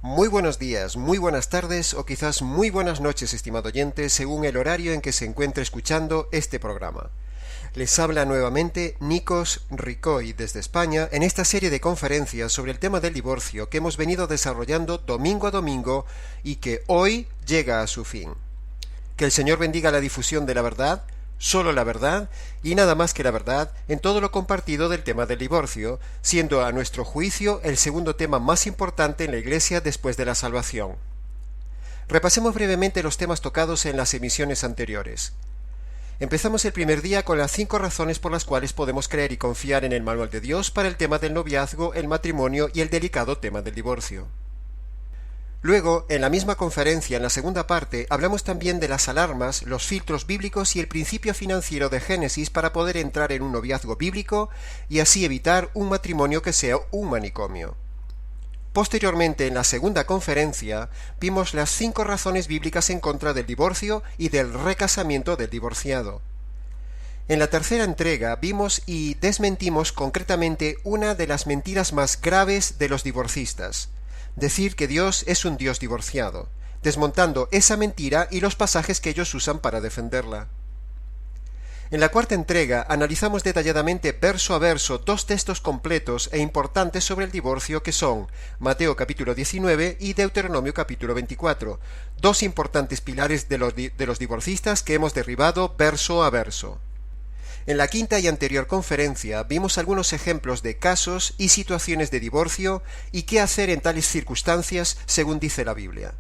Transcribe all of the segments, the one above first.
Muy buenos días, muy buenas tardes o quizás muy buenas noches, estimado oyente, según el horario en que se encuentre escuchando este programa. Les habla nuevamente Nikos Ricoy desde España en esta serie de conferencias sobre el tema del divorcio que hemos venido desarrollando domingo a domingo y que hoy llega a su fin. Que el Señor bendiga la difusión de la verdad, solo la verdad y nada más que la verdad en todo lo compartido del tema del divorcio, siendo a nuestro juicio el segundo tema más importante en la Iglesia después de la salvación. Repasemos brevemente los temas tocados en las emisiones anteriores. Empezamos el primer día con las 5 razones por las cuales podemos creer y confiar en el manual de Dios para el tema del noviazgo, el matrimonio y el delicado tema del divorcio. Luego, en la misma conferencia, en la segunda parte, hablamos también de las alarmas, los filtros bíblicos y el principio financiero de Génesis para poder entrar en un noviazgo bíblico y así evitar un matrimonio que sea un manicomio. Posteriormente, en la segunda conferencia, vimos las 5 razones bíblicas en contra del divorcio y del recasamiento del divorciado. En la tercera entrega vimos y desmentimos concretamente una de las mentiras más graves de los divorcistas: decir que Dios es un Dios divorciado, desmontando esa mentira y los pasajes que ellos usan para defenderla. En la cuarta entrega analizamos detalladamente verso a verso 2 textos completos e importantes sobre el divorcio que son Mateo capítulo 19 y Deuteronomio capítulo 24, 2 importantes pilares de los divorcistas que hemos derribado verso a verso. En la quinta y anterior conferencia vimos algunos ejemplos de casos y situaciones de divorcio y qué hacer en tales circunstancias según dice la Biblia.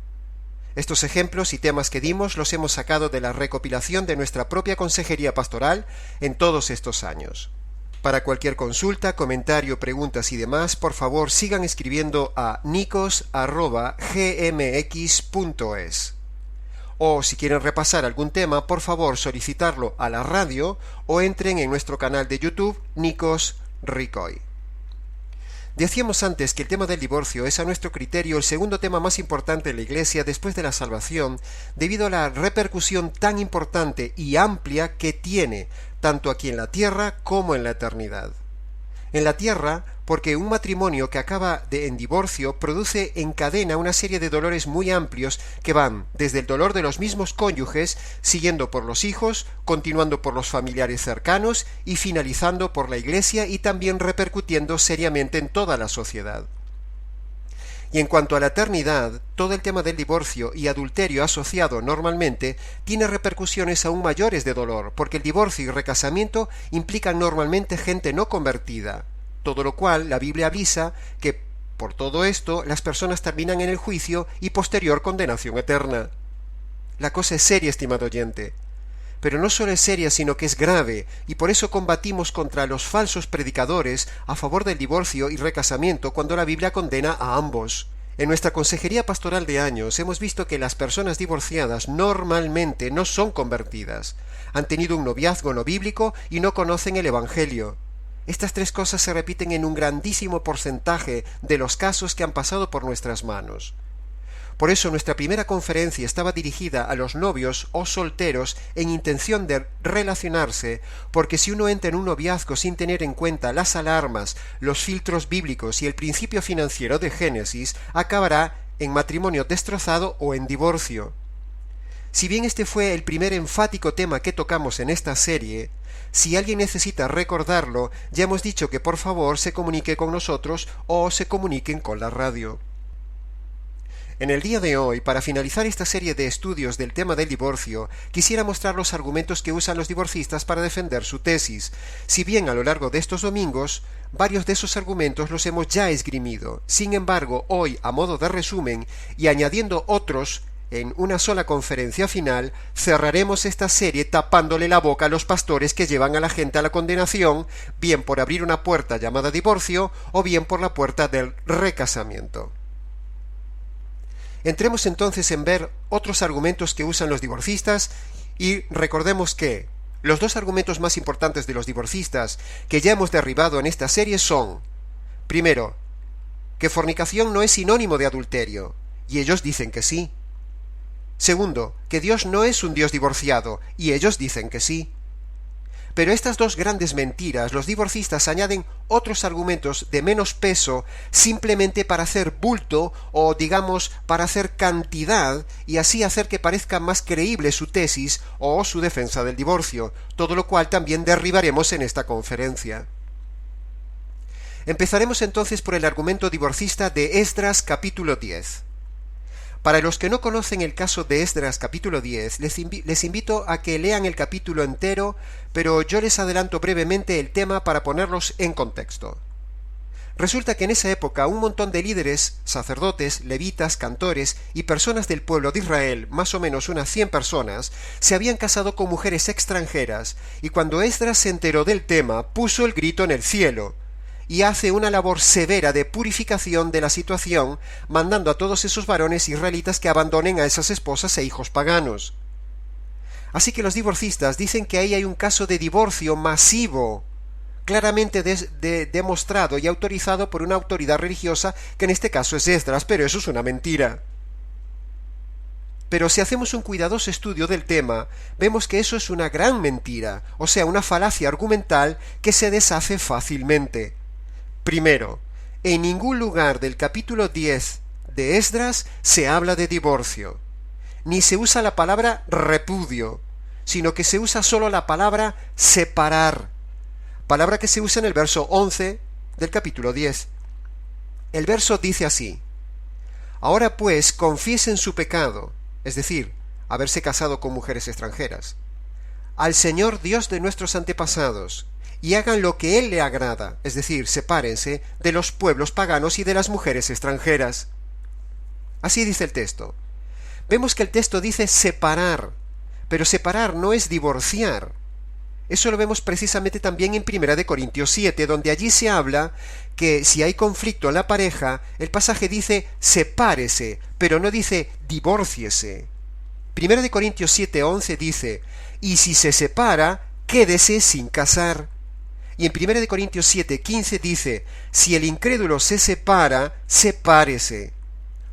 Estos ejemplos y temas que dimos los hemos sacado de la recopilación de nuestra propia consejería pastoral en todos estos años. Para cualquier consulta, comentario, preguntas y demás, por favor sigan escribiendo a nikos@gmx.es. O si quieren repasar algún tema, por favor solicitarlo a la radio o entren en nuestro canal de YouTube Nikos Ricoy. Decíamos antes que el tema del divorcio es a nuestro criterio el segundo tema más importante en la Iglesia después de la salvación, debido a la repercusión tan importante y amplia que tiene, tanto aquí en la tierra como en la eternidad. En la tierra, porque un matrimonio que acaba en divorcio produce en cadena una serie de dolores muy amplios que van desde el dolor de los mismos cónyuges, siguiendo por los hijos, continuando por los familiares cercanos y finalizando por la Iglesia y también repercutiendo seriamente en toda la sociedad. Y en cuanto a la eternidad, todo el tema del divorcio y adulterio asociado normalmente tiene repercusiones aún mayores de dolor, porque el divorcio y recasamiento implican normalmente gente no convertida, todo lo cual la Biblia avisa que por todo esto las personas terminan en el juicio y posterior condenación eterna. La cosa es seria, estimado oyente. Pero no solo es seria, sino que es grave, y por eso combatimos contra los falsos predicadores a favor del divorcio y recasamiento cuando la Biblia condena a ambos. En nuestra consejería pastoral de años hemos visto que las personas divorciadas normalmente no son convertidas, han tenido un noviazgo no bíblico y no conocen el Evangelio. Estas 3 cosas se repiten en un grandísimo porcentaje de los casos que han pasado por nuestras manos. Por eso nuestra primera conferencia estaba dirigida a los novios o solteros en intención de relacionarse, porque si uno entra en un noviazgo sin tener en cuenta las alarmas, los filtros bíblicos y el principio financiero de Génesis, acabará en matrimonio destrozado o en divorcio. Si bien este fue el primer enfático tema que tocamos en esta serie, si alguien necesita recordarlo, ya hemos dicho que por favor se comunique con nosotros o se comuniquen con la radio. En el día de hoy, para finalizar esta serie de estudios del tema del divorcio, quisiera mostrar los argumentos que usan los divorcistas para defender su tesis. Si bien a lo largo de estos domingos, varios de esos argumentos los hemos ya esgrimido. Sin embargo, hoy, a modo de resumen, y añadiendo otros en una sola conferencia final, cerraremos esta serie tapándole la boca a los pastores que llevan a la gente a la condenación, bien por abrir una puerta llamada divorcio, o bien por la puerta del recasamiento. Entremos entonces en ver otros argumentos que usan los divorcistas y recordemos que los 2 argumentos más importantes de los divorcistas que ya hemos derribado en esta serie son: primero, que fornicación no es sinónimo de adulterio, y ellos dicen que sí. Segundo, que Dios no es un Dios divorciado, y ellos dicen que sí. Pero estas dos grandes mentiras, los divorcistas añaden otros argumentos de menos peso simplemente para hacer bulto o, digamos, para hacer cantidad y así hacer que parezca más creíble su tesis o su defensa del divorcio, todo lo cual también derribaremos en esta conferencia. Empezaremos entonces por el argumento divorcista de Esdras capítulo 10. Para los que no conocen el caso de Esdras capítulo 10, les invito a que lean el capítulo entero, pero yo les adelanto brevemente el tema para ponerlos en contexto. Resulta que en esa época un montón de líderes, sacerdotes, levitas, cantores y personas del pueblo de Israel, más o menos unas 100 personas, se habían casado con mujeres extranjeras, y cuando Esdras se enteró del tema, puso el grito en el cielo, y hace una labor severa de purificación de la situación, mandando a todos esos varones israelitas que abandonen a esas esposas e hijos paganos. Así que los divorcistas dicen que ahí hay un caso de divorcio masivo, claramente demostrado y autorizado por una autoridad religiosa, que en este caso es Esdras, pero eso es una mentira. Pero si hacemos un cuidadoso estudio del tema, vemos que eso es una gran mentira, o sea, una falacia argumental que se deshace fácilmente. Primero, en ningún lugar del capítulo 10 de Esdras se habla de divorcio, ni se usa la palabra repudio, sino que se usa solo la palabra separar, palabra que se usa en el verso 11 del capítulo 10. El verso dice así: ahora pues confiesen su pecado, es decir, haberse casado con mujeres extranjeras, al Señor Dios de nuestros antepasados, y hagan lo que Él le agrada, es decir, sepárense de los pueblos paganos y de las mujeres extranjeras. Así dice el texto. Vemos que el texto dice separar, pero separar no es divorciar. Eso lo vemos precisamente también en 1 Corintios 7, donde allí se habla que si hay conflicto en la pareja, el pasaje dice sepárese, pero no dice divórciese. 1 Corintios 7:11 dice, y si se separa, quédese sin casar. Y en 1 Corintios 7:15 dice, si el incrédulo se separa, sepárese.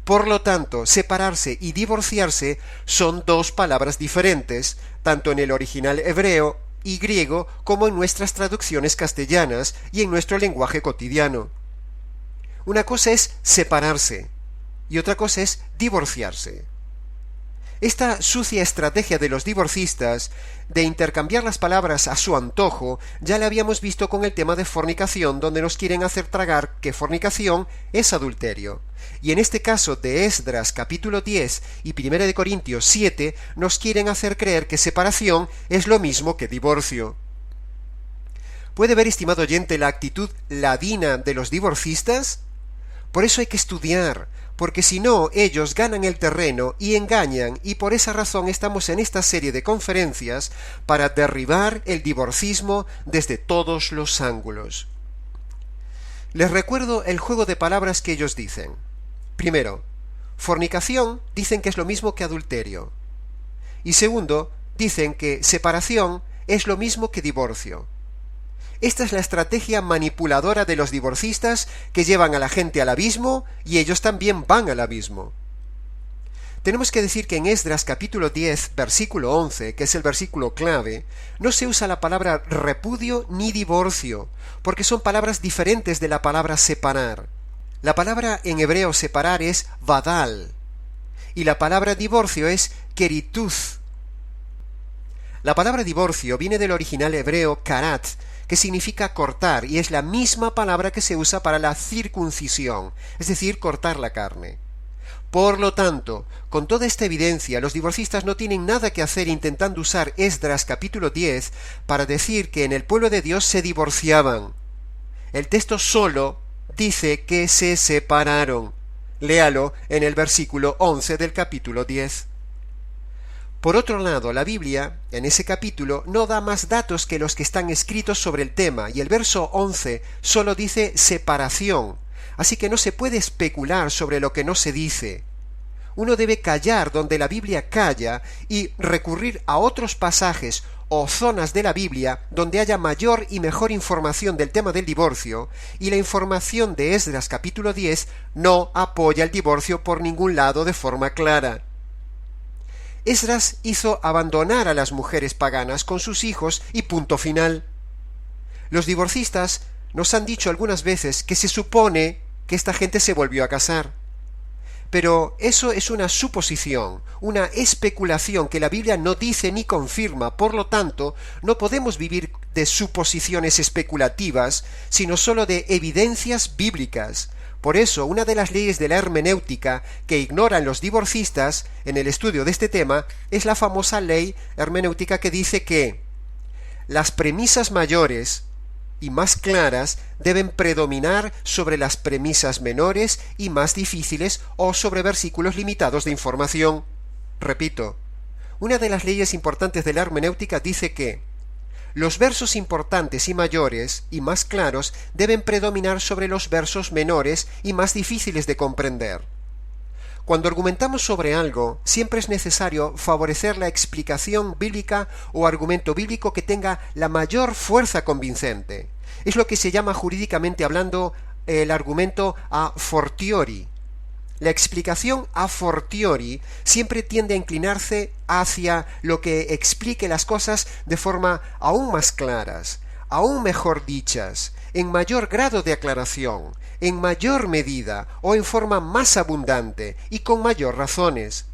Por lo tanto, separarse y divorciarse son dos palabras diferentes, tanto en el original hebreo y griego como en nuestras traducciones castellanas y en nuestro lenguaje cotidiano. Una cosa es separarse y otra cosa es divorciarse. Esta sucia estrategia de los divorcistas de intercambiar las palabras a su antojo ya la habíamos visto con el tema de fornicación, donde nos quieren hacer tragar que fornicación es adulterio. Y en este caso de Esdras capítulo 10 y 1 Corintios 7 nos quieren hacer creer que separación es lo mismo que divorcio. ¿Puede ver, estimado oyente, la actitud ladina de los divorcistas? Por eso hay que estudiar, porque si no, ellos ganan el terreno y engañan, y por esa razón estamos en esta serie de conferencias para derribar el divorcismo desde todos los ángulos. Les recuerdo el juego de palabras que ellos dicen. Primero, fornicación dicen que es lo mismo que adulterio. Y segundo, dicen que separación es lo mismo que divorcio. Esta es la estrategia manipuladora de los divorcistas que llevan a la gente al abismo y ellos también van al abismo. Tenemos que decir que en Esdras capítulo 10, versículo 11, que es el versículo clave, no se usa la palabra repudio ni divorcio, porque son palabras diferentes de la palabra separar. La palabra en hebreo separar es vadal, y la palabra divorcio es kerituz. La palabra divorcio viene del original hebreo karat, que significa cortar, y es la misma palabra que se usa para la circuncisión, es decir, cortar la carne. Por lo tanto, con toda esta evidencia, los divorcistas no tienen nada que hacer intentando usar Esdras capítulo 10 para decir que en el pueblo de Dios se divorciaban. El texto solo dice que se separaron. Léalo en el versículo 11 del capítulo 10. Por otro lado, la Biblia, en ese capítulo, no da más datos que los que están escritos sobre el tema, y el verso 11 solo dice separación, así que no se puede especular sobre lo que no se dice. Uno debe callar donde la Biblia calla y recurrir a otros pasajes o zonas de la Biblia donde haya mayor y mejor información del tema del divorcio, y la información de Esdras capítulo 10 no apoya el divorcio por ningún lado de forma clara. Esdras hizo abandonar a las mujeres paganas con sus hijos y punto final. Los divorcistas nos han dicho algunas veces que se supone que esta gente se volvió a casar. Pero eso es una suposición, una especulación que la Biblia no dice ni confirma, por lo tanto, no podemos vivir de suposiciones especulativas, sino solo de evidencias bíblicas. Por eso, una de las leyes de la hermenéutica que ignoran los divorcistas en el estudio de este tema es la famosa ley hermenéutica que dice que las premisas mayores y más claras deben predominar sobre las premisas menores y más difíciles o sobre versículos limitados de información. Repito, una de las leyes importantes de la hermenéutica dice que los versos importantes y mayores y más claros deben predominar sobre los versos menores y más difíciles de comprender. Cuando argumentamos sobre algo, siempre es necesario favorecer la explicación bíblica o argumento bíblico que tenga la mayor fuerza convincente. Es lo que se llama jurídicamente hablando el argumento a fortiori. La explicación a fortiori siempre tiende a inclinarse hacia lo que explique las cosas de forma aún más claras, aún mejor dichas, en mayor grado de aclaración, en mayor medida o en forma más abundante y con mayor razones.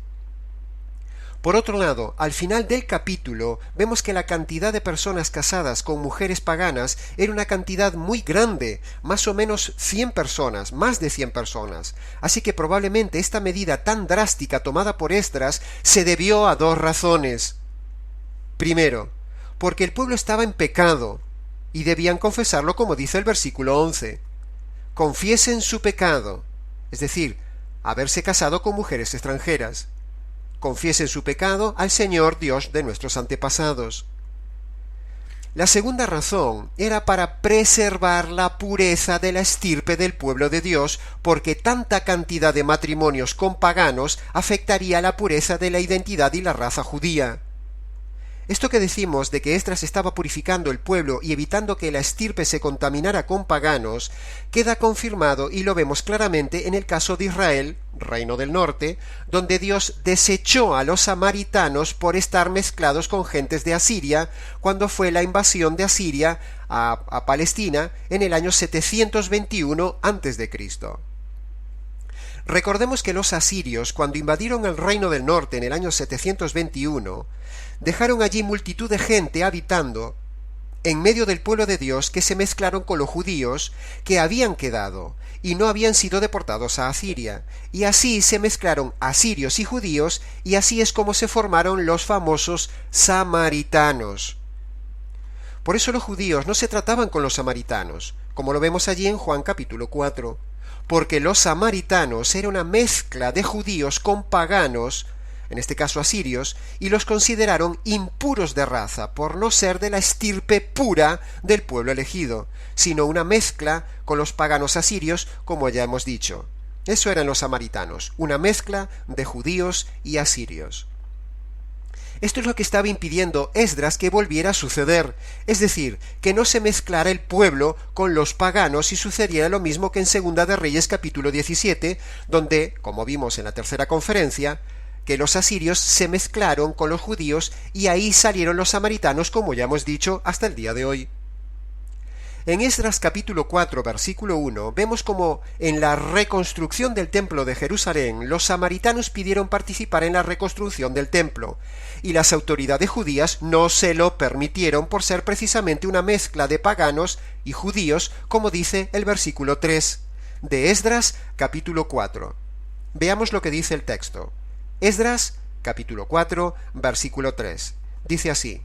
Por otro lado, al final del capítulo vemos que la cantidad de personas casadas con mujeres paganas era una cantidad muy grande, más o menos 100 personas, más de 100 personas. Así que probablemente esta medida tan drástica tomada por Esdras se debió a dos razones. Primero, porque el pueblo estaba en pecado y debían confesarlo como dice el versículo 11. Confiesen su pecado, es decir, haberse casado con mujeres extranjeras. Confiesen su pecado al Señor Dios de nuestros antepasados. La segunda razón era para preservar la pureza de la estirpe del pueblo de Dios, porque tanta cantidad de matrimonios con paganos afectaría la pureza de la identidad y la raza judía. Esto que decimos de que Esdras estaba purificando el pueblo y evitando que la estirpe se contaminara con paganos, queda confirmado y lo vemos claramente en el caso de Israel, reino del norte, donde Dios desechó a los samaritanos por estar mezclados con gentes de Asiria, cuando fue la invasión de Asiria a Palestina en el año 721 a.C. Recordemos que los asirios, cuando invadieron el reino del norte en el año 721, dejaron allí multitud de gente habitando en medio del pueblo de Dios que se mezclaron con los judíos que habían quedado y no habían sido deportados a Asiria, y así se mezclaron asirios y judíos, y así es como se formaron los famosos samaritanos. Por eso los judíos no se trataban con los samaritanos, como lo vemos allí en Juan capítulo 4, porque los samaritanos era una mezcla de judíos con paganos, en este caso asirios, y los consideraron impuros de raza, por no ser de la estirpe pura del pueblo elegido, sino una mezcla con los paganos asirios, como ya hemos dicho. Eso eran los samaritanos, una mezcla de judíos y asirios. Esto es lo que estaba impidiendo Esdras que volviera a suceder, es decir, que no se mezclara el pueblo con los paganos y sucediera lo mismo que en Segunda de Reyes capítulo 17, donde, como vimos en la tercera conferencia, que los asirios se mezclaron con los judíos y ahí salieron los samaritanos, como ya hemos dicho, hasta el día de hoy. En Esdras capítulo 4, versículo 1, vemos como en la reconstrucción del templo de Jerusalén, los samaritanos pidieron participar en la reconstrucción del templo, y las autoridades judías no se lo permitieron por ser precisamente una mezcla de paganos y judíos, como dice el versículo 3 de Esdras capítulo 4. Veamos lo que dice el texto. Esdras, capítulo 4, versículo 3. Dice así: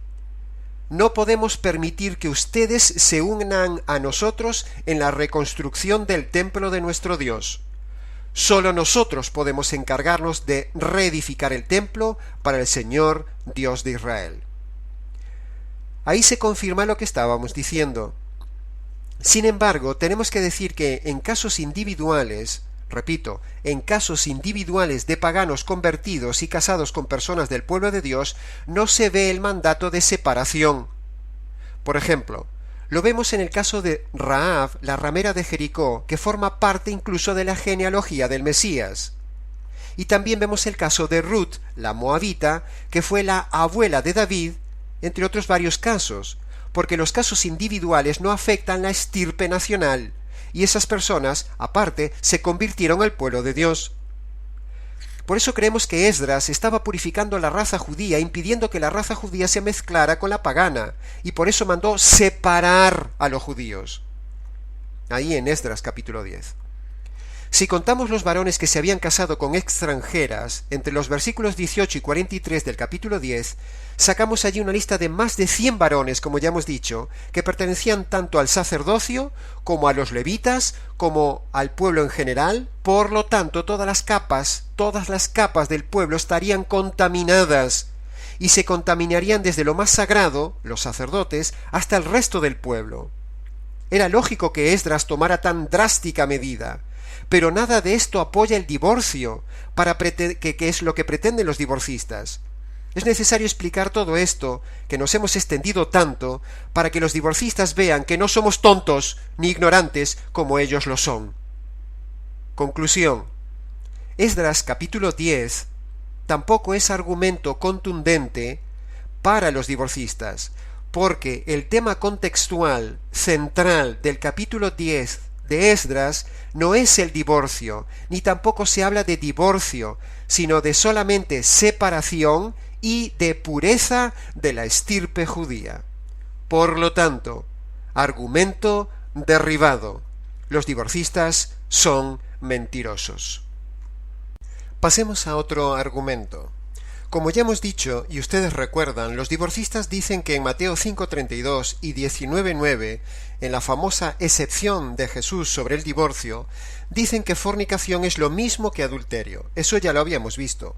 No podemos permitir que ustedes se unan a nosotros en la reconstrucción del templo de nuestro Dios. Solo nosotros podemos encargarnos de reedificar el templo para el Señor Dios de Israel. Ahí se confirma lo que estábamos diciendo. Sin embargo, tenemos que decir que en casos individuales, repito, en casos individuales de paganos convertidos y casados con personas del pueblo de Dios, no se ve el mandato de separación. Por ejemplo, lo vemos en el caso de Rahab, la ramera de Jericó, que forma parte incluso de la genealogía del Mesías. Y también vemos el caso de Ruth, la moabita, que fue la abuela de David, entre otros varios casos, porque los casos individuales no afectan la estirpe nacional, y esas personas, aparte, se convirtieron al pueblo de Dios. Por eso creemos que Esdras estaba purificando la raza judía, impidiendo que la raza judía se mezclara con la pagana, y por eso mandó separar a los judíos. Ahí en Esdras capítulo 10. Si contamos los varones que se habían casado con extranjeras, entre los versículos 18 y 43 del capítulo 10, sacamos allí una lista de más de 100 varones, como ya hemos dicho, que pertenecían tanto al sacerdocio, como a los levitas, como al pueblo en general. Por lo tanto, todas las capas del pueblo estarían contaminadas, y se contaminarían desde lo más sagrado, los sacerdotes, hasta el resto del pueblo. Era lógico que Esdras tomara tan drástica medida, pero nada de esto apoya el divorcio, que es lo que pretenden los divorcistas. Es necesario explicar todo esto, que nos hemos extendido tanto, para que los divorcistas vean que no somos tontos ni ignorantes como ellos lo son. Conclusión. Esdras capítulo 10 tampoco es argumento contundente para los divorcistas, porque el tema contextual central del capítulo 10 de Esdras no es el divorcio, ni tampoco se habla de divorcio, sino de solamente separación y de pureza de la estirpe judía. Por lo tanto, argumento derribado. Los divorcistas son mentirosos. Pasemos a otro argumento. Como ya hemos dicho, y ustedes recuerdan, los divorcistas dicen que en Mateo 5:32 y 19:9, en la famosa excepción de Jesús sobre el divorcio, dicen que fornicación es lo mismo que adulterio. Eso ya lo habíamos visto.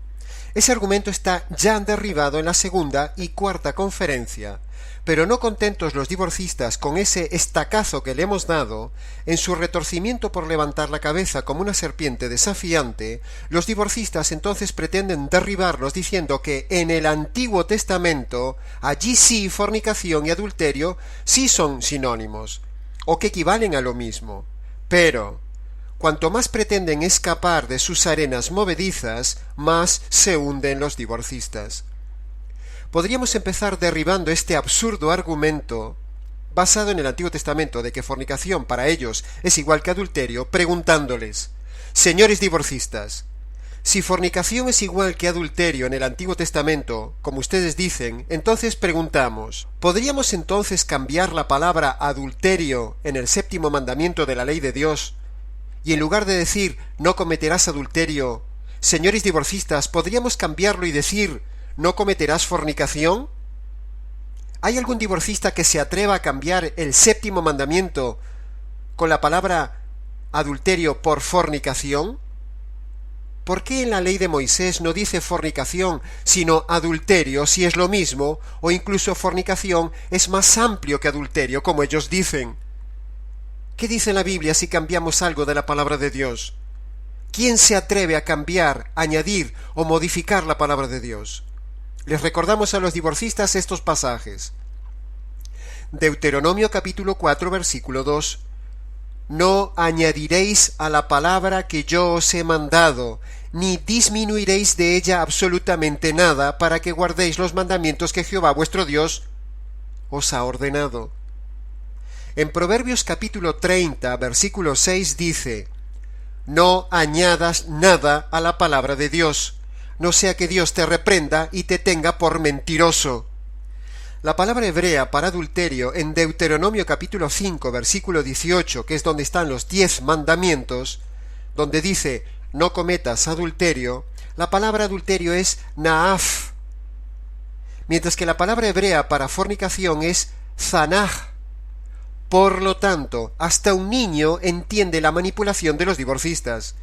Ese argumento está ya derribado en la segunda y cuarta conferencia, pero no contentos los divorcistas con ese estacazo que le hemos dado, en su retorcimiento por levantar la cabeza como una serpiente desafiante, los divorcistas entonces pretenden derribarlos diciendo que en el Antiguo Testamento, allí sí fornicación y adulterio sí son sinónimos, o que equivalen a lo mismo. Pero cuanto más pretenden escapar de sus arenas movedizas, más se hunden los divorcistas. Podríamos empezar derribando este absurdo argumento basado en el Antiguo Testamento de que fornicación para ellos es igual que adulterio, preguntándoles: señores divorcistas, si fornicación es igual que adulterio en el Antiguo Testamento, como ustedes dicen, entonces preguntamos, ¿podríamos entonces cambiar la palabra adulterio en el 7º mandamiento de la ley de Dios? Y en lugar de decir no cometerás adulterio, señores divorcistas, ¿podríamos cambiarlo y decir ¿no cometerás fornicación? ¿Hay algún divorcista que se atreva a cambiar el 7º mandamiento con la palabra adulterio por fornicación? ¿Por qué en la ley de Moisés no dice fornicación, sino adulterio, si es lo mismo, o incluso fornicación es más amplio que adulterio, como ellos dicen? ¿Qué dice la Biblia si cambiamos algo de la palabra de Dios? ¿Quién se atreve a cambiar, añadir o modificar la palabra de Dios? Les recordamos a los divorcistas estos pasajes. Deuteronomio capítulo 4, versículo 2. No añadiréis a la palabra que yo os he mandado, ni disminuiréis de ella absolutamente nada, para que guardéis los mandamientos que Jehová vuestro Dios os ha ordenado. En Proverbios capítulo 30, versículo 6 dice: no añadas nada a la palabra de Dios, no sea que Dios te reprenda y te tenga por mentiroso. La palabra hebrea para adulterio en Deuteronomio capítulo 5, versículo 18, que es donde están los 10 mandamientos, donde dice no cometas adulterio, la palabra adulterio es naaf, mientras que la palabra hebrea para fornicación es zanaj. Por lo tanto, hasta un niño entiende la manipulación de los divorcistas.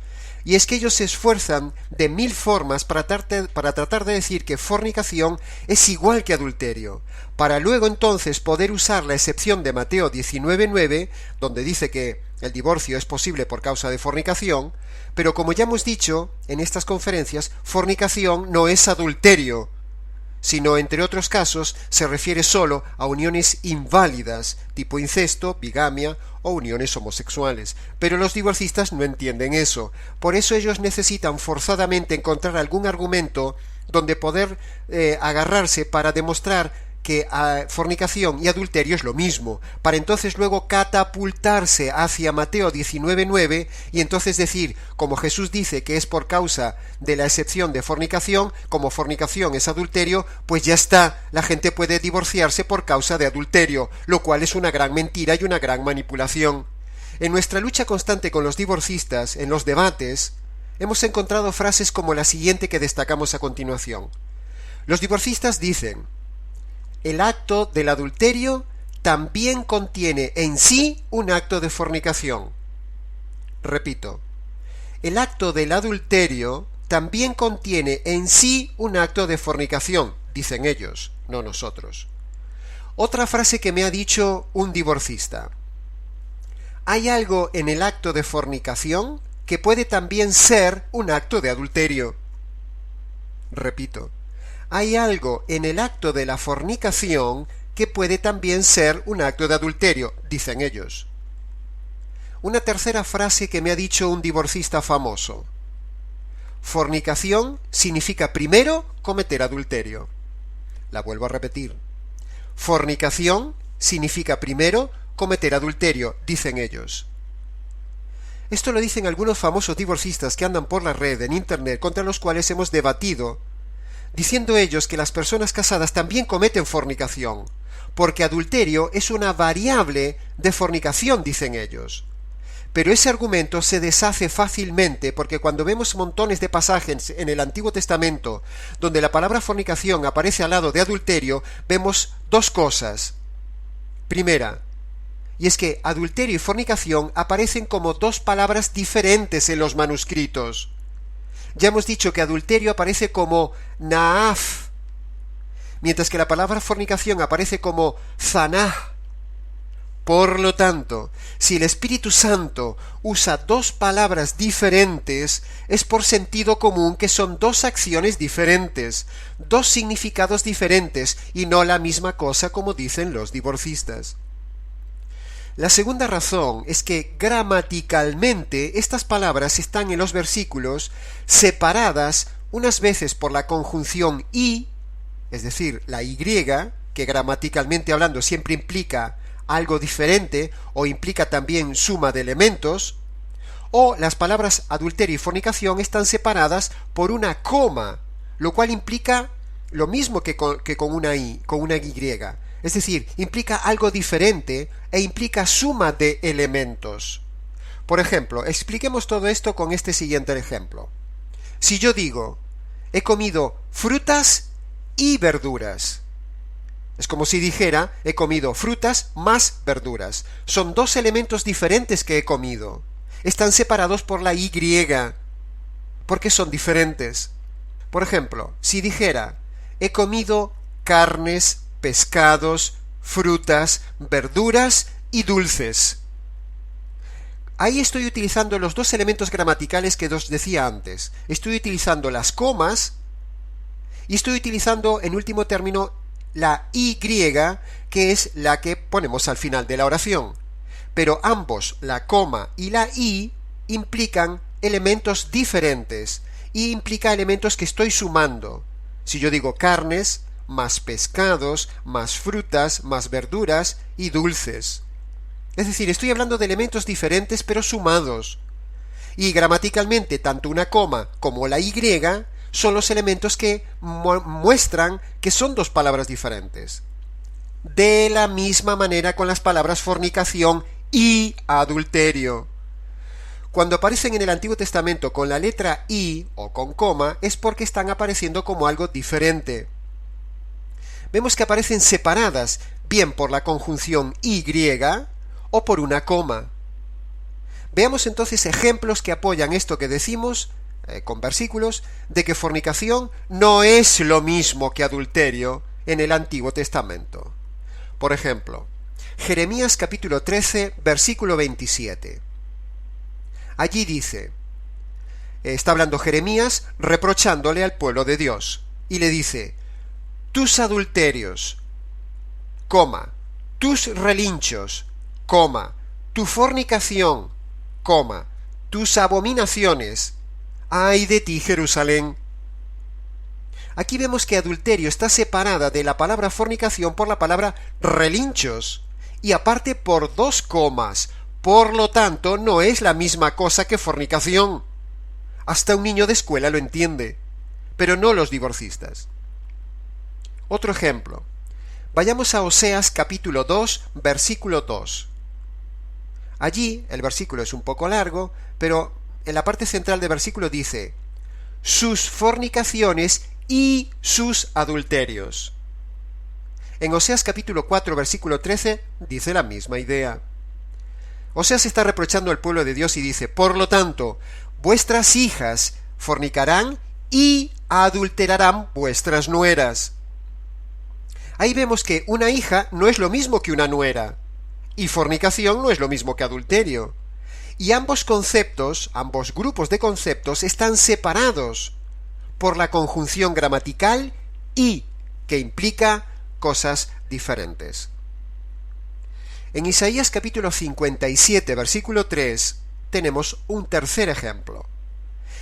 Y es que ellos se esfuerzan de 1000 formas para tratar de decir que fornicación es igual que adulterio, para luego entonces poder usar la excepción de Mateo 19:9, donde dice que el divorcio es posible por causa de fornicación, pero como ya hemos dicho en estas conferencias, fornicación no es adulterio, sino entre otros casos se refiere solo a uniones inválidas, tipo incesto, bigamia o uniones homosexuales. Pero los divorcistas no entienden eso. Por eso ellos necesitan forzadamente encontrar algún argumento donde poder agarrarse para demostrar que fornicación y adulterio es lo mismo, para entonces luego catapultarse hacia Mateo 19:9 y entonces decir, como Jesús dice que es por causa de la excepción de fornicación, como fornicación es adulterio, pues ya está, la gente puede divorciarse por causa de adulterio, lo cual es una gran mentira y una gran manipulación. En nuestra lucha constante con los divorcistas, en los debates, hemos encontrado frases como la siguiente que destacamos a continuación. Los divorcistas dicen: el acto del adulterio también contiene en sí un acto de fornicación. Repito, el acto del adulterio también contiene en sí un acto de fornicación, dicen ellos, no nosotros. Otra frase que me ha dicho un divorcista: hay algo en el acto de fornicación que puede también ser un acto de adulterio. Repito, hay algo en el acto de la fornicación que puede también ser un acto de adulterio, dicen ellos. Una tercera frase que me ha dicho un divorcista famoso: fornicación significa primero cometer adulterio. La vuelvo a repetir. Fornicación significa primero cometer adulterio, dicen ellos. Esto lo dicen algunos famosos divorcistas que andan por la red en Internet, contra los cuales hemos debatido, diciendo ellos que las personas casadas también cometen fornicación, porque adulterio es una variable de fornicación, dicen ellos. Pero ese argumento se deshace fácilmente, porque cuando vemos montones de pasajes en el Antiguo Testamento donde la palabra fornicación aparece al lado de adulterio, vemos dos cosas. Primera, y es que adulterio y fornicación aparecen como dos palabras diferentes en los manuscritos. Ya hemos dicho que adulterio aparece como naaf, mientras que la palabra fornicación aparece como zanah. Por lo tanto, si el Espíritu Santo usa dos palabras diferentes, es por sentido común que son dos acciones diferentes, dos significados diferentes y no la misma cosa como dicen los divorcistas. La segunda razón es que gramaticalmente estas palabras están en los versículos separadas unas veces por la conjunción y, es decir, la y, que gramaticalmente hablando siempre implica algo diferente o implica también suma de elementos, o las palabras adulterio y fornicación están separadas por una coma, lo cual implica lo mismo que con una y, es decir, implica algo diferente e implica suma de elementos. Por ejemplo, expliquemos todo esto con este siguiente ejemplo. Si yo digo, he comido frutas y verduras, es como si dijera, he comido frutas más verduras. Son dos elementos diferentes que he comido. Están separados por la y, porque son diferentes. Por ejemplo, si dijera, he comido carnes, pescados, frutas, verduras y dulces. Ahí estoy utilizando los dos elementos gramaticales que os decía antes. Estoy utilizando las comas y estoy utilizando, en último término, la y, que es la que ponemos al final de la oración. Pero ambos, la coma y la y, implican elementos diferentes y implica elementos que estoy sumando. Si yo digo carnes, más pescados, más frutas, más verduras y dulces. Es decir, estoy hablando de elementos diferentes pero sumados. Y gramaticalmente, tanto una coma como la y son los elementos que muestran que son dos palabras diferentes. De la misma manera con las palabras fornicación y adulterio. Cuando aparecen en el Antiguo Testamento con la letra I o con coma, es porque están apareciendo como algo diferente. Vemos que aparecen separadas, bien por la conjunción y o por una coma. Veamos entonces ejemplos que apoyan esto que decimos, con versículos, de que fornicación no es lo mismo que adulterio en el Antiguo Testamento. Por ejemplo, Jeremías capítulo 13, versículo 27. Allí dice, está hablando Jeremías reprochándole al pueblo de Dios, y le dice, tus adulterios, coma, tus relinchos, coma, tu fornicación, coma, tus abominaciones. ¡Ay de ti, Jerusalén! Aquí vemos que adulterio está separada de la palabra fornicación por la palabra relinchos, y aparte por 2 comas. Por lo tanto, no es la misma cosa que fornicación. Hasta un niño de escuela lo entiende, pero no los divorcistas. Otro ejemplo. Vayamos a Oseas capítulo 2, versículo 2. Allí, el versículo es un poco largo, pero en la parte central del versículo dice: sus fornicaciones y sus adulterios. En Oseas capítulo 4, versículo 13, dice la misma idea. Oseas está reprochando al pueblo de Dios y dice: por lo tanto, vuestras hijas fornicarán y adulterarán vuestras nueras. Ahí vemos que una hija no es lo mismo que una nuera, y fornicación no es lo mismo que adulterio. Y ambos conceptos, ambos grupos de conceptos, están separados por la conjunción gramatical y, que implica cosas diferentes. En Isaías capítulo 57, versículo 3, tenemos un tercer ejemplo.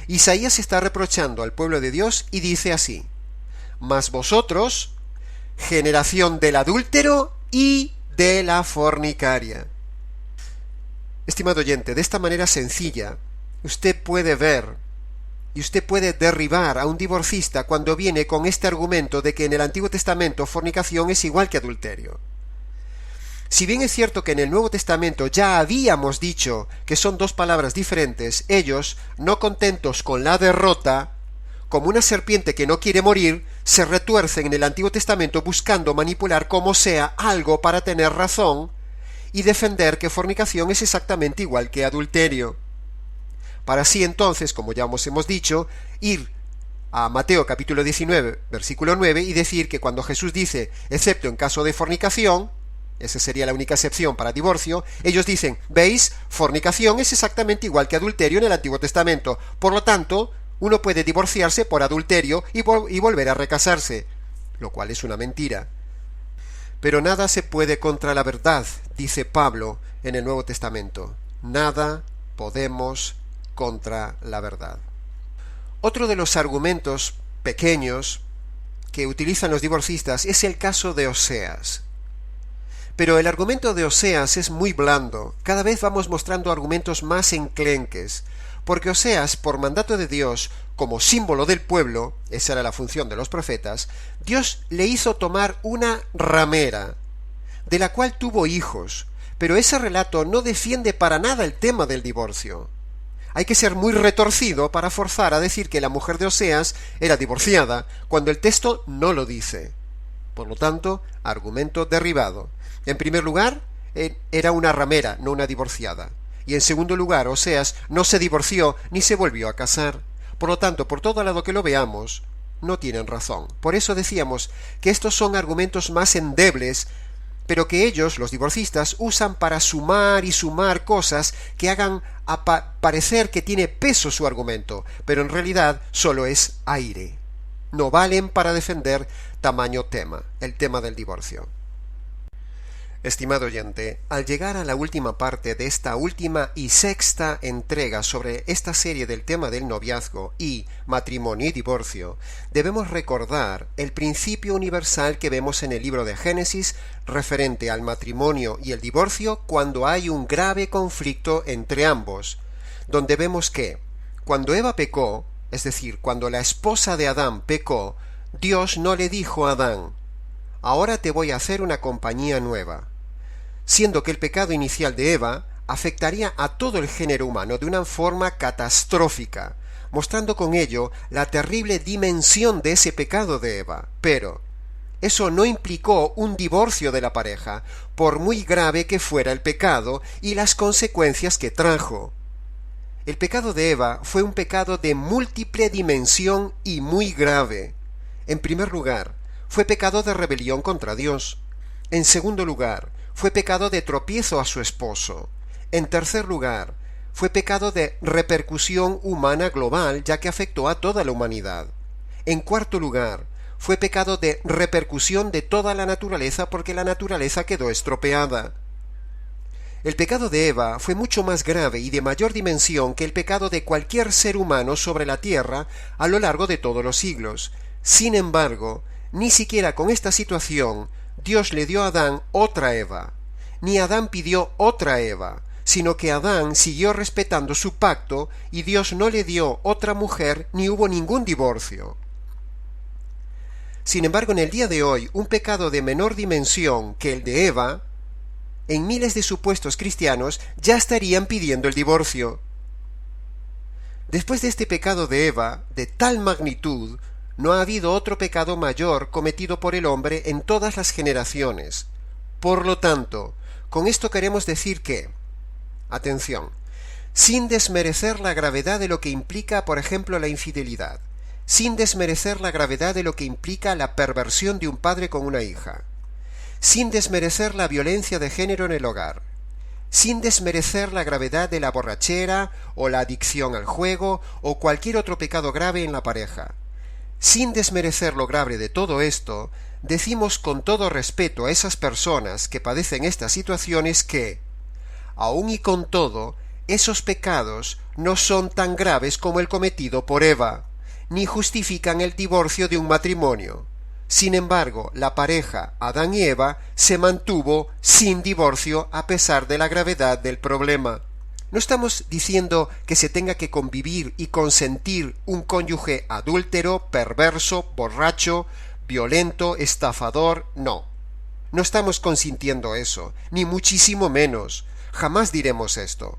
Isaías está reprochando al pueblo de Dios y dice así: mas vosotros, generación del adúltero y de la fornicaria. Estimado oyente, de esta manera sencilla, usted puede ver y usted puede derribar a un divorcista cuando viene con este argumento de que en el Antiguo Testamento fornicación es igual que adulterio. Si bien es cierto que en el Nuevo Testamento ya habíamos dicho que son 2 palabras diferentes, ellos, no contentos con la derrota, como una serpiente que no quiere morir, se retuercen en el Antiguo Testamento buscando manipular como sea algo para tener razón y defender que fornicación es exactamente igual que adulterio. Para así entonces, como ya hemos dicho, ir a Mateo capítulo 19, versículo 9 y decir que cuando Jesús dice, excepto en caso de fornicación, esa sería la única excepción para divorcio, ellos dicen, ¿veis? Fornicación es exactamente igual que adulterio en el Antiguo Testamento. Por lo tanto, uno puede divorciarse por adulterio y volver a recasarse, lo cual es una mentira. Pero nada se puede contra la verdad, dice Pablo en el Nuevo Testamento. Nada podemos contra la verdad. Otro de los argumentos pequeños que utilizan los divorcistas es el caso de Oseas. Pero el argumento de Oseas es muy blando. Cada vez vamos mostrando argumentos más enclenques, porque Oseas, por mandato de Dios, como símbolo del pueblo, esa era la función de los profetas, Dios le hizo tomar una ramera, de la cual tuvo hijos, pero ese relato no defiende para nada el tema del divorcio. Hay que ser muy retorcido para forzar a decir que la mujer de Oseas era divorciada, cuando el texto no lo dice. Por lo tanto, argumento derribado. En primer lugar, era una ramera, no una divorciada. Y en segundo lugar, Oseas no se divorció ni se volvió a casar. Por lo tanto, por todo lado que lo veamos, no tienen razón. Por eso decíamos que estos son argumentos más endebles, pero que ellos, los divorcistas, usan para sumar y sumar cosas que hagan parecer que tiene peso su argumento, pero en realidad solo es aire. No valen para defender tamaño tema, el tema del divorcio. Estimado oyente, al llegar a la última parte de esta última y sexta entrega sobre esta serie del tema del noviazgo y matrimonio y divorcio, debemos recordar el principio universal que vemos en el libro de Génesis referente al matrimonio y el divorcio cuando hay un grave conflicto entre ambos, donde vemos que, cuando Eva pecó, es decir, cuando la esposa de Adán pecó, Dios no le dijo a Adán, ahora te voy a hacer una compañía nueva, siendo que el pecado inicial de Eva afectaría a todo el género humano de una forma catastrófica, mostrando con ello la terrible dimensión de ese pecado de Eva. Pero eso no implicó un divorcio de la pareja, por muy grave que fuera el pecado y las consecuencias que trajo. El pecado de Eva fue un pecado de múltiple dimensión y muy grave. En primer lugar, fue pecado de rebelión contra Dios. En segundo lugar, fue pecado de tropiezo a su esposo. En tercer lugar, fue pecado de repercusión humana global, ya que afectó a toda la humanidad. En cuarto lugar, fue pecado de repercusión de toda la naturaleza porque la naturaleza quedó estropeada. El pecado de Eva fue mucho más grave y de mayor dimensión que el pecado de cualquier ser humano sobre la tierra a lo largo de todos los siglos. Sin embargo, ni siquiera con esta situación Dios le dio a Adán otra Eva, ni Adán pidió otra Eva, sino que Adán siguió respetando su pacto y Dios no le dio otra mujer ni hubo ningún divorcio. Sin embargo, en el día de hoy, un pecado de menor dimensión que el de Eva, en miles de supuestos cristianos ya estarían pidiendo el divorcio. Después de este pecado de Eva, de tal magnitud, no ha habido otro pecado mayor cometido por el hombre en todas las generaciones. Por lo tanto, con esto queremos decir que, atención, sin desmerecer la gravedad de lo que implica, por ejemplo, la infidelidad, sin desmerecer la gravedad de lo que implica la perversión de un padre con una hija, sin desmerecer la violencia de género en el hogar, sin desmerecer la gravedad de la borrachera o la adicción al juego o cualquier otro pecado grave en la pareja. Sin desmerecer lo grave de todo esto, decimos con todo respeto a esas personas que padecen estas situaciones que, aun y con todo, esos pecados no son tan graves como el cometido por Eva, ni justifican el divorcio de un matrimonio. Sin embargo, la pareja Adán y Eva se mantuvo sin divorcio a pesar de la gravedad del problema. No estamos diciendo que se tenga que convivir y consentir un cónyuge adúltero, perverso, borracho, violento, estafador, no. No estamos consintiendo eso, ni muchísimo menos. Jamás diremos esto.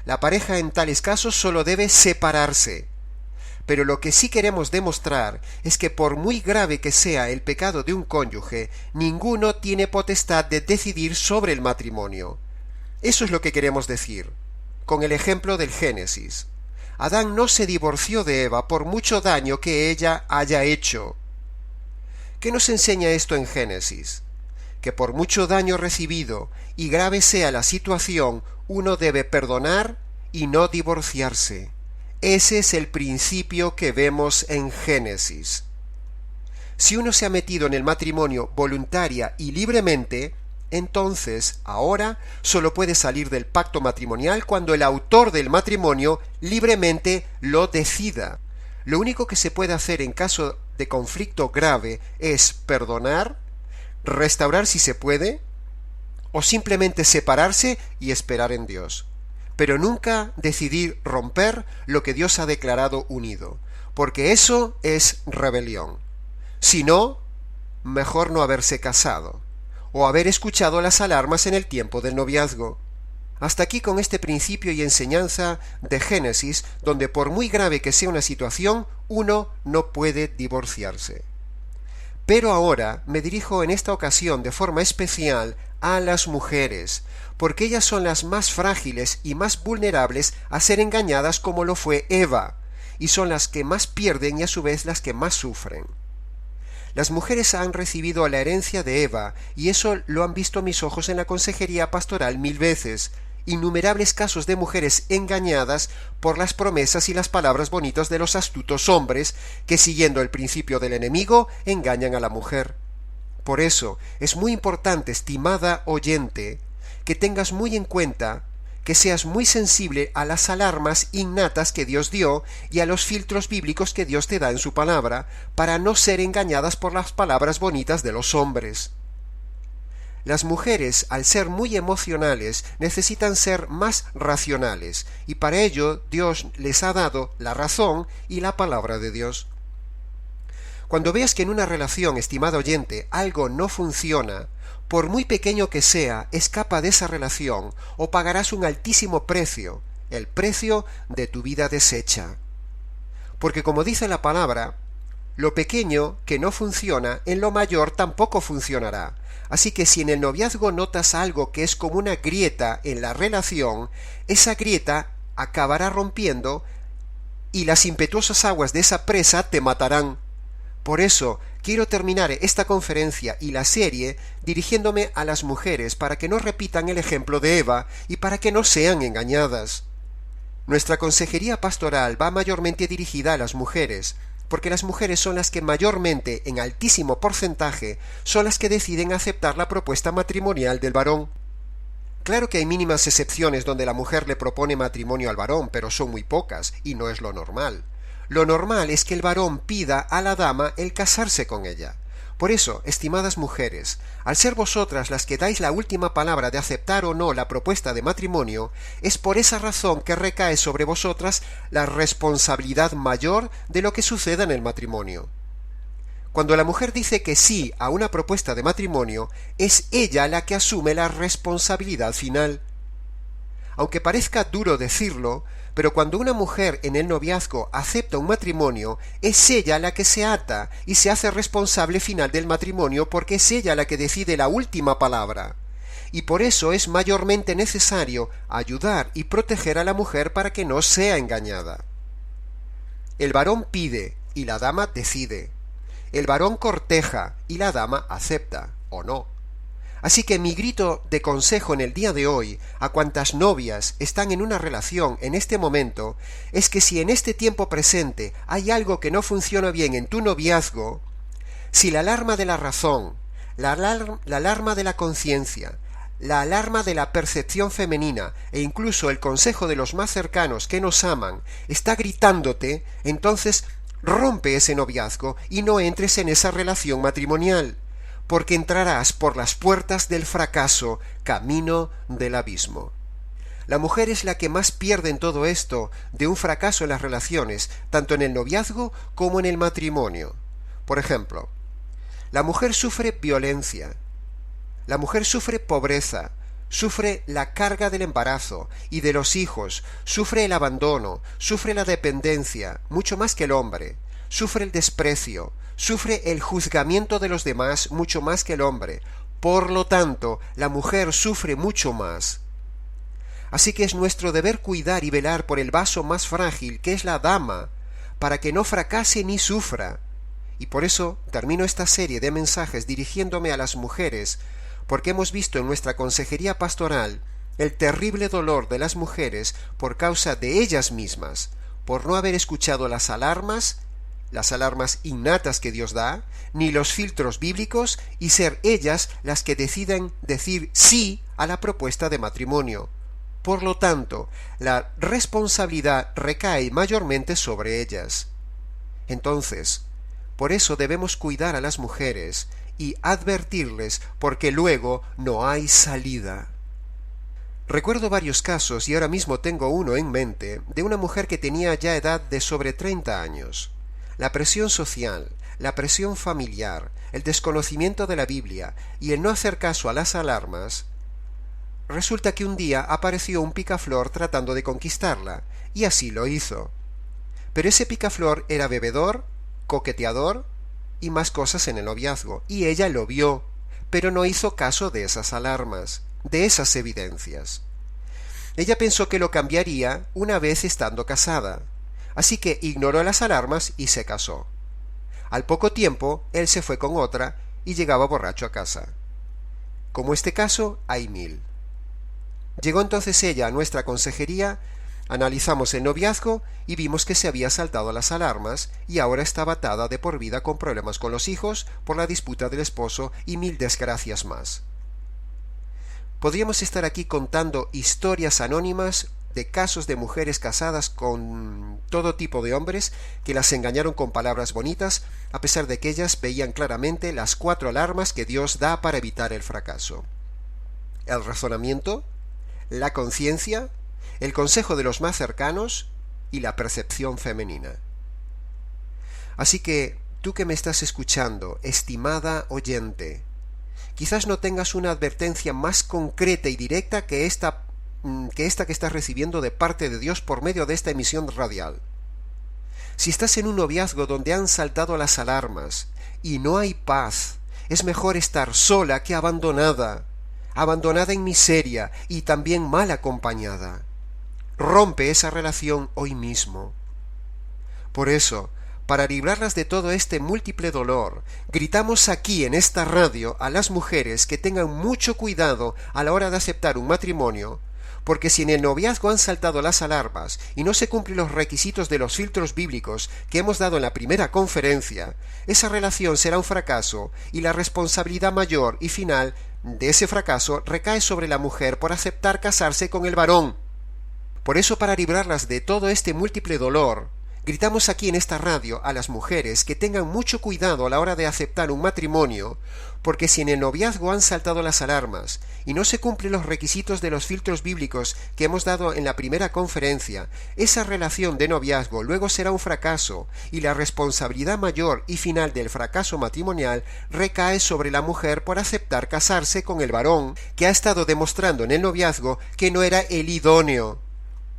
La pareja en tales casos solo debe separarse. Pero lo que sí queremos demostrar es que por muy grave que sea el pecado de un cónyuge, ninguno tiene potestad de decidir sobre el matrimonio. Eso es lo que queremos decir, con el ejemplo del Génesis. Adán no se divorció de Eva por mucho daño que ella haya hecho. ¿Qué nos enseña esto en Génesis? Que por mucho daño recibido y grave sea la situación, uno debe perdonar y no divorciarse. Ese es el principio que vemos en Génesis. Si uno se ha metido en el matrimonio voluntaria y libremente, entonces ahora solo puede salir del pacto matrimonial cuando el autor del matrimonio libremente lo decida. Lo único que se puede hacer en caso de conflicto grave es perdonar, restaurar si se puede, o simplemente separarse y esperar en Dios. Pero nunca decidir romper lo que Dios ha declarado unido, porque eso es rebelión. Si no, mejor no haberse casado, o haber escuchado las alarmas en el tiempo del noviazgo. Hasta aquí con este principio y enseñanza de Génesis, donde por muy grave que sea una situación, uno no puede divorciarse. Pero ahora me dirijo en esta ocasión de forma especial a las mujeres, porque ellas son las más frágiles y más vulnerables a ser engañadas como lo fue Eva, y son las que más pierden y a su vez las que más sufren. Las mujeres han recibido la herencia de Eva, y eso lo han visto mis ojos en la consejería pastoral 1000 veces, innumerables casos de mujeres engañadas por las promesas y las palabras bonitas de los astutos hombres que, siguiendo el principio del enemigo, engañan a la mujer. Por eso es muy importante, estimada oyente, que tengas muy en cuenta, que seas muy sensible a las alarmas innatas que Dios dio y a los filtros bíblicos que Dios te da en su palabra, para no ser engañadas por las palabras bonitas de los hombres. Las mujeres, al ser muy emocionales, necesitan ser más racionales, y para ello Dios les ha dado la razón y la palabra de Dios. Cuando veas que en una relación, estimado oyente, algo no funciona, por muy pequeño que sea, escapa de esa relación o pagarás un altísimo precio, el precio de tu vida deshecha. Porque como dice la palabra, lo pequeño que no funciona, en lo mayor tampoco funcionará. Así que si en el noviazgo notas algo que es como una grieta en la relación, esa grieta acabará rompiendo y las impetuosas aguas de esa presa te matarán. Por eso quiero terminar esta conferencia y la serie dirigiéndome a las mujeres para que no repitan el ejemplo de Eva y para que no sean engañadas. Nuestra consejería pastoral va mayormente dirigida a las mujeres, porque las mujeres son las que mayormente, en altísimo porcentaje, son las que deciden aceptar la propuesta matrimonial del varón. Claro que hay mínimas excepciones donde la mujer le propone matrimonio al varón, pero son muy pocas, y no es lo normal. Lo normal es que el varón pida a la dama el casarse con ella. Por eso, estimadas mujeres, al ser vosotras las que dais la última palabra de aceptar o no la propuesta de matrimonio, es por esa razón que recae sobre vosotras la responsabilidad mayor de lo que suceda en el matrimonio. Cuando la mujer dice que sí a una propuesta de matrimonio, es ella la que asume la responsabilidad final. Aunque parezca duro decirlo, pero cuando una mujer en el noviazgo acepta un matrimonio, es ella la que se ata y se hace responsable final del matrimonio porque es ella la que decide la última palabra. Y por eso es mayormente necesario ayudar y proteger a la mujer para que no sea engañada. El varón pide y la dama decide. El varón corteja y la dama acepta, o no. Así que mi grito de consejo en el día de hoy a cuantas novias están en una relación en este momento es que si en este tiempo presente hay algo que no funciona bien en tu noviazgo, si la alarma de la razón, la alarma de la conciencia, la alarma de la percepción femenina e incluso el consejo de los más cercanos que nos aman está gritándote, entonces rompe ese noviazgo y no entres en esa relación matrimonial, porque entrarás por las puertas del fracaso, camino del abismo. La mujer es la que más pierde en todo esto de un fracaso en las relaciones, tanto en el noviazgo como en el matrimonio. Por ejemplo, la mujer sufre violencia, la mujer sufre pobreza, sufre la carga del embarazo y de los hijos, sufre el abandono, sufre la dependencia, mucho más que el hombre, sufre el desprecio, sufre el juzgamiento de los demás mucho más que el hombre. Por lo tanto, la mujer sufre mucho más. Así que es nuestro deber cuidar y velar por el vaso más frágil, que es la dama, para que no fracase ni sufra. Y por eso termino esta serie de mensajes dirigiéndome a las mujeres, porque hemos visto en nuestra consejería pastoral el terrible dolor de las mujeres por causa de ellas mismas, por no haber escuchado las alarmas innatas que Dios da, ni los filtros bíblicos, y ser ellas las que decidan decir sí a la propuesta de matrimonio. Por lo tanto, la responsabilidad recae mayormente sobre ellas. Entonces, por eso debemos cuidar a las mujeres y advertirles, porque luego no hay salida. Recuerdo varios casos, y ahora mismo tengo uno en mente, de una mujer que tenía ya edad de sobre 30 años. La presión social, la presión familiar, el desconocimiento de la Biblia y el no hacer caso a las alarmas, resulta que un día apareció un picaflor tratando de conquistarla, y así lo hizo. Pero ese picaflor era bebedor, coqueteador y más cosas en el noviazgo, y ella lo vio, pero no hizo caso de esas alarmas, de esas evidencias. Ella pensó que lo cambiaría una vez estando casada, así que ignoró las alarmas y se casó. Al poco tiempo, él se fue con otra y llegaba borracho a casa. Como este caso, hay 1000. Llegó entonces ella a nuestra consejería, analizamos el noviazgo y vimos que se había saltado las alarmas y ahora estaba atada de por vida con problemas con los hijos por la disputa del esposo y 1000 desgracias más. Podríamos estar aquí contando historias anónimas de casos de mujeres casadas con todo tipo de hombres que las engañaron con palabras bonitas, a pesar de que ellas veían claramente las 4 alarmas que Dios da para evitar el fracaso: el razonamiento, la conciencia, el consejo de los más cercanos y la percepción femenina. Así que, tú que me estás escuchando, estimada oyente, quizás no tengas una advertencia más concreta y directa que esta que estás recibiendo de parte de Dios por medio de esta emisión radial. Si estás en un noviazgo donde han saltado las alarmas y no hay paz, es mejor estar sola que abandonada en miseria y también mal acompañada. Rompe esa relación hoy mismo. Por eso, para librarlas de todo este múltiple dolor, gritamos aquí en esta radio a las mujeres que tengan mucho cuidado a la hora de aceptar un matrimonio, Porque si en el noviazgo han saltado las alarmas y no se cumplen los requisitos de los filtros bíblicos que hemos dado en la primera conferencia, esa relación será un fracaso y la responsabilidad mayor y final de ese fracaso recae sobre la mujer por aceptar casarse con el varón. Por eso, para librarlas de todo este múltiple dolor, gritamos aquí en esta radio a las mujeres que tengan mucho cuidado a la hora de aceptar un matrimonio, porque si en el noviazgo han saltado las alarmas y no se cumplen los requisitos de los filtros bíblicos que hemos dado en la primera conferencia, esa relación de noviazgo luego será un fracaso y la responsabilidad mayor y final del fracaso matrimonial recae sobre la mujer por aceptar casarse con el varón que ha estado demostrando en el noviazgo que no era el idóneo.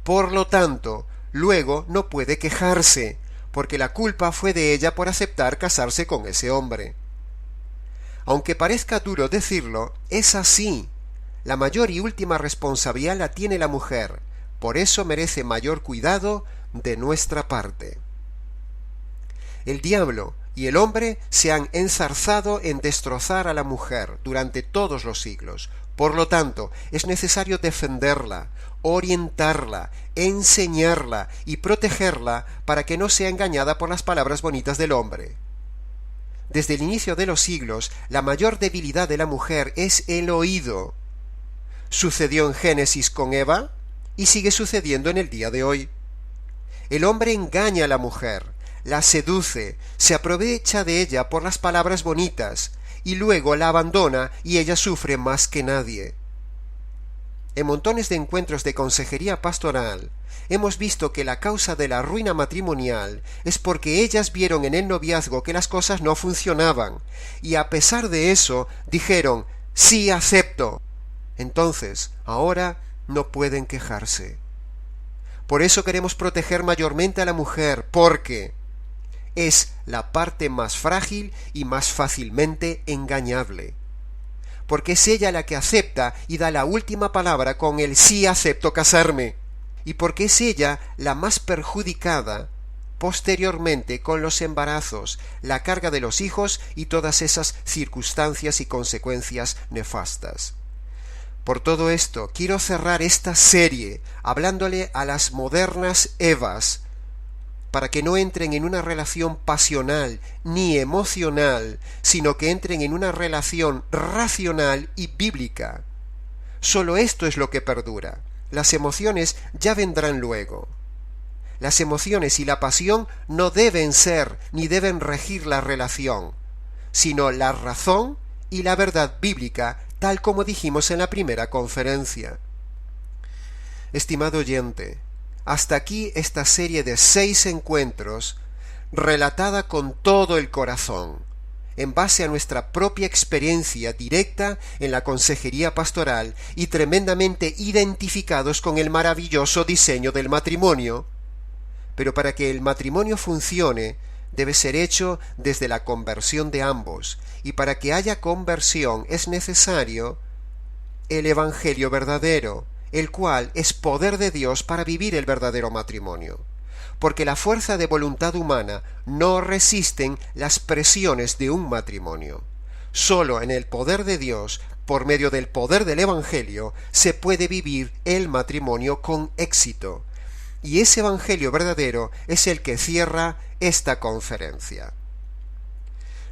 Por lo tanto, luego no puede quejarse, porque la culpa fue de ella por aceptar casarse con ese hombre. Aunque parezca duro decirlo, es así. La mayor y última responsabilidad la tiene la mujer, por eso merece mayor cuidado de nuestra parte. El diablo y el hombre se han enzarzado en destrozar a la mujer durante todos los siglos. Por lo tanto, es necesario defenderla, orientarla, enseñarla y protegerla para que no sea engañada por las palabras bonitas del hombre. Desde el inicio de los siglos, la mayor debilidad de la mujer es el oído. Sucedió en Génesis con Eva y sigue sucediendo en el día de hoy. El hombre engaña a la mujer, la seduce, se aprovecha de ella por las palabras bonitas y luego la abandona y ella sufre más que nadie. En montones de encuentros de consejería pastoral, hemos visto que la causa de la ruina matrimonial es porque ellas vieron en el noviazgo que las cosas no funcionaban, y a pesar de eso dijeron, sí acepto. Entonces, ahora no pueden quejarse. Por eso queremos proteger mayormente a la mujer, porque es la parte más frágil y más fácilmente engañable. Porque es ella la que acepta y da la última palabra con el sí acepto casarme, y porque es ella la más perjudicada posteriormente con los embarazos, la carga de los hijos y todas esas circunstancias y consecuencias nefastas. Por todo esto, quiero cerrar esta serie hablándole a las modernas Evas, para que no entren en una relación pasional ni emocional, sino que entren en una relación racional y bíblica. Solo esto es lo que perdura. Las emociones ya vendrán luego. Las emociones y la pasión no deben ser ni deben regir la relación, sino la razón y la verdad bíblica, tal como dijimos en la primera conferencia. Estimado oyente, hasta aquí esta serie de 6 encuentros relatada con todo el corazón, en base a nuestra propia experiencia directa en la consejería pastoral y tremendamente identificados con el maravilloso diseño del matrimonio. Pero para que el matrimonio funcione, debe ser hecho desde la conversión de ambos, y para que haya conversión es necesario el Evangelio verdadero, el cual es poder de Dios para vivir el verdadero matrimonio. Porque la fuerza de voluntad humana no resisten las presiones de un matrimonio. Solo en el poder de Dios, por medio del poder del Evangelio, se puede vivir el matrimonio con éxito. Y ese Evangelio verdadero es el que cierra esta conferencia.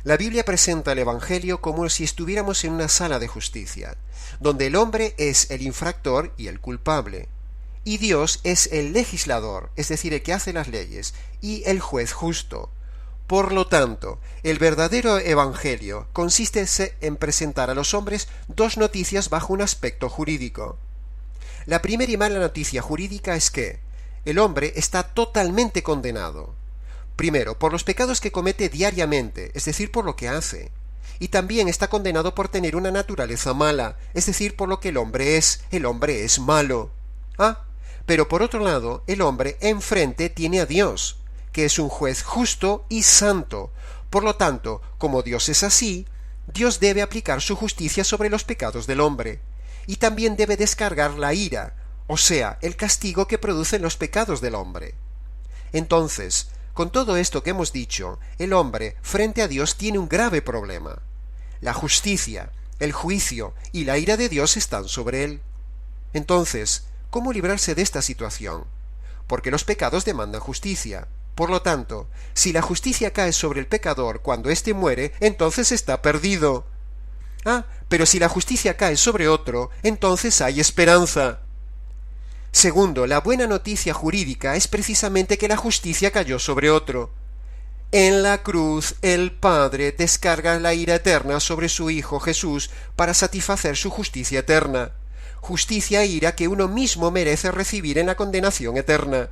La Biblia presenta el Evangelio como si estuviéramos en una sala de justicia, donde el hombre es el infractor y el culpable, y Dios es el legislador, es decir, el que hace las leyes, y el juez justo. Por lo tanto, el verdadero Evangelio consiste en presentar a los hombres 2 noticias bajo un aspecto jurídico. La primera y mala noticia jurídica es que el hombre está totalmente condenado. Primero, por los pecados que comete diariamente, es decir, por lo que hace. Y también está condenado por tener una naturaleza mala, es decir, por lo que el hombre es malo. Pero por otro lado, el hombre enfrente tiene a Dios, que es un juez justo y santo. Por lo tanto, como Dios es así, Dios debe aplicar su justicia sobre los pecados del hombre, y también debe descargar la ira, o sea, el castigo que producen los pecados del hombre. Entonces, con todo esto que hemos dicho, el hombre frente a Dios tiene un grave problema. La justicia, el juicio y la ira de Dios están sobre él. Entonces, ¿cómo librarse de esta situación? Porque los pecados demandan justicia. Por lo tanto, si la justicia cae sobre el pecador cuando éste muere, entonces está perdido. Pero si la justicia cae sobre otro, entonces hay esperanza. Segundo, la buena noticia jurídica es precisamente que la justicia cayó sobre otro. En la cruz, el Padre descarga la ira eterna sobre su Hijo Jesús para satisfacer su justicia eterna. Justicia e ira que uno mismo merece recibir en la condenación eterna.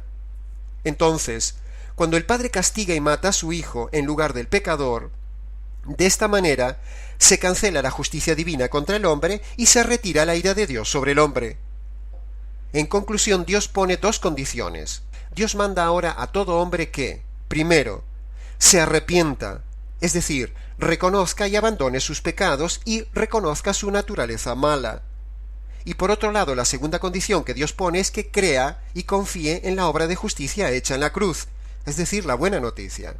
Entonces, cuando el Padre castiga y mata a su Hijo en lugar del pecador, de esta manera se cancela la justicia divina contra el hombre y se retira la ira de Dios sobre el hombre. En conclusión, Dios pone dos condiciones. Dios manda ahora a todo hombre que, primero, se arrepienta, es decir, reconozca y abandone sus pecados y reconozca su naturaleza mala. Y por otro lado, la segunda condición que Dios pone es que crea y confíe en la obra de justicia hecha en la cruz, es decir, la buena noticia.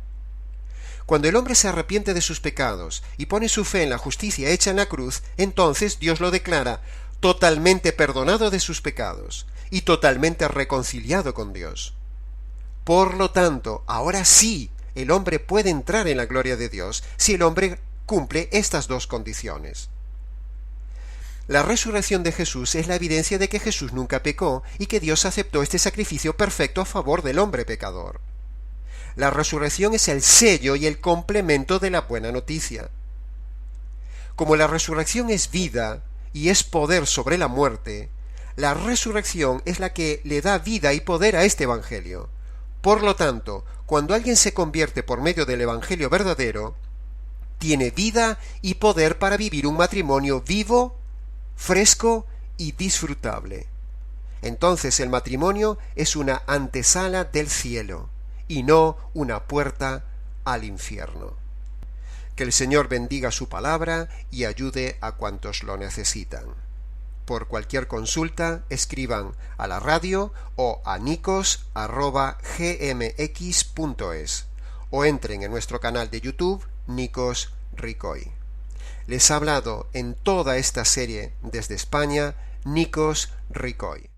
Cuando el hombre se arrepiente de sus pecados y pone su fe en la justicia hecha en la cruz, entonces Dios lo declara totalmente perdonado de sus pecados y totalmente reconciliado con Dios. Por lo tanto, ahora sí, el hombre puede entrar en la gloria de Dios si el hombre cumple estas dos condiciones. La resurrección de Jesús es la evidencia de que Jesús nunca pecó y que Dios aceptó este sacrificio perfecto a favor del hombre pecador. La resurrección es el sello y el complemento de la buena noticia. Como la resurrección es vida y es poder sobre la muerte, la resurrección es la que le da vida y poder a este evangelio. Por lo tanto, cuando alguien se convierte por medio del evangelio verdadero, tiene vida y poder para vivir un matrimonio vivo, fresco y disfrutable. Entonces el matrimonio es una antesala del cielo y no una puerta al infierno. Que el Señor bendiga su palabra y ayude a cuantos lo necesitan. Por cualquier consulta, escriban a la radio o a nicos@gmx.es o entren en nuestro canal de YouTube, Nicos Ricoy. Les ha hablado en toda esta serie desde España, Nicos Ricoy.